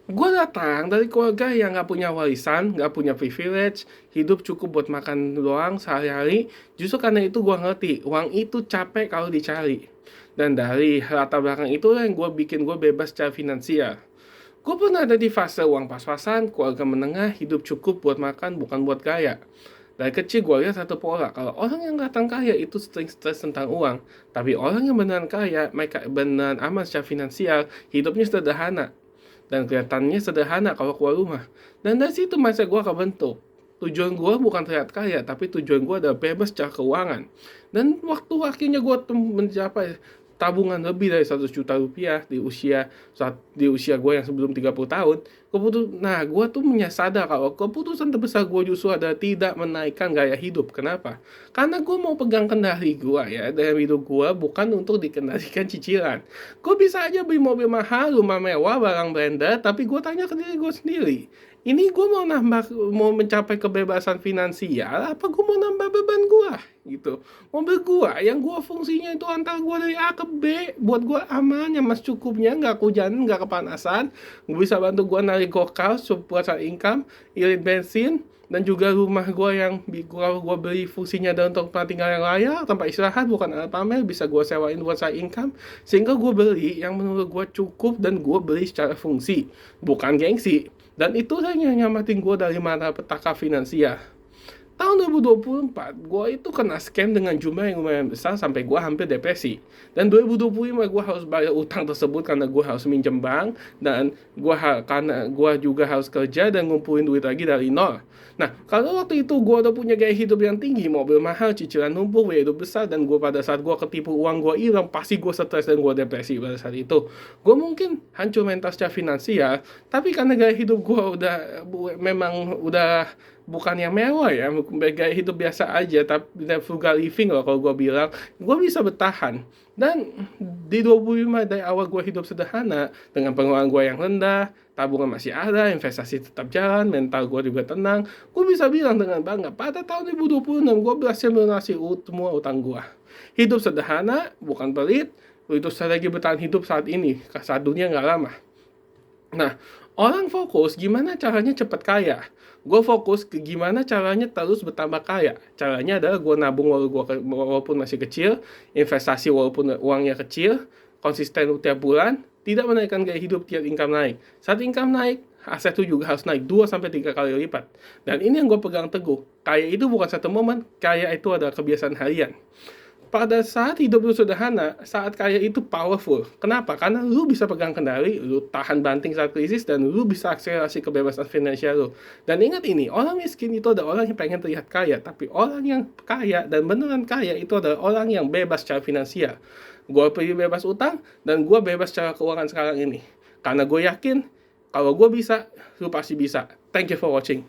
Gue datang dari keluarga yang nggak punya warisan, nggak punya privilege, hidup cukup buat makan doang sehari-hari. Justru karena itu gue ngerti, uang itu capek kalau dicari. Dan dari latar belakang itu yang gue bikin gue bebas secara finansial. Gue pernah ada di fase uang pas-pasan, keluarga menengah, hidup cukup buat makan, bukan buat gaya. Dari kecil gue lihat satu pola, kalau orang yang datang kaya itu sering stres tentang uang. Tapi orang yang beneran kaya, mereka beneran aman secara finansial, hidupnya sederhana dan kelihatannya sederhana kalau keluar rumah. Dan dari situ mindset gue kebentuk. Tujuan gue bukan terlihat kaya, tapi tujuan gue adalah bebas secara keuangan. Dan waktu akhirnya gue mencapai tabungan lebih dari 100 juta rupiah di usia gue yang sebelum 30 tahun, gue tuh sadar kalau keputusan terbesar gue justru adalah tidak menaikkan gaya hidup. Kenapa? Karena gue mau pegang kendali gue ya dalam hidup gue, bukan untuk dikendalikan cicilan. Gue bisa aja beli mobil mahal, rumah mewah, barang branded, tapi gue tanya ke diri gue sendiri. Ini gue mau mencapai kebebasan finansial, apa gue mau nambah beban gue? Gitu. Mobil gue, yang gue fungsinya itu antar gue dari A ke B, buat gue aman, yang mas cukupnya, nggak kehujanan, nggak kepanasan, gue bisa bantu gue narik gokar, buat income, irit bensin, dan juga rumah gue yang kalau gue beli fungsinya adalah untuk tempat tinggal yang layak, tempat istirahat, bukan alat pamer, bisa gue sewain buat saya income, sehingga gue beli yang menurut gue cukup dan gue beli secara fungsi, bukan gengsi. Dan itu yang nyamatin gue dari mata petaka finansial. Tahun 2024, gue itu kena scam dengan jumlah yang lumayan besar sampai gue hampir depresi. Dan 2025 gue harus bayar utang tersebut karena gue harus minjem bank dan karena gue juga harus kerja dan ngumpulin duit lagi dari nol. Nah, kalau waktu itu gue udah punya gaya hidup yang tinggi, mobil mahal, cicilan numpuk, gaya hidup besar, dan pada saat gue ketipu uang gue hilang, pasti gue stres dan gue depresi pada saat itu. Gue mungkin hancur mental secara finansial, tapi karena gaya hidup gue memang udah bukan yang mewah ya, gaya hidup biasa aja, tapi frugal living loh kalau gue bilang, gue bisa bertahan. Dan di 25 dari awal gue hidup sederhana, dengan pengeluaran gue yang rendah, tabungan masih ada, investasi tetap jalan, mental gue juga tenang, gue bisa bilang dengan bangga, pada tahun 2026 gue berhasil melunasi semua utang gue. Hidup sederhana, bukan pelit, itu saya lagi bertahan hidup saat ini, saat dunia nggak lama. Nah, orang fokus gimana caranya cepat kaya. Gue fokus ke gimana caranya terus bertambah kaya. Caranya adalah gue nabung walaupun masih kecil, investasi walaupun uangnya kecil, konsisten tiap bulan, tidak menaikkan gaya hidup tiap income naik. Saat income naik, aset itu juga harus naik 2 sampai 3 kali lipat. Dan ini yang gue pegang teguh. Kaya itu bukan satu momen, kaya itu adalah kebiasaan harian. Pada saat hidup lu sederhana, saat kaya itu powerful. Kenapa? Karena lu bisa pegang kendali, lu tahan banting saat krisis, dan lu bisa akselerasi kebebasan finansial lu. Dan ingat ini, orang miskin itu adalah orang yang pengen terlihat kaya, tapi orang yang kaya dan beneran kaya itu adalah orang yang bebas secara finansial. Gue pilih bebas utang, dan gue bebas secara keuangan sekarang ini. Karena gue yakin, kalau gue bisa, lu pasti bisa. Thank you for watching.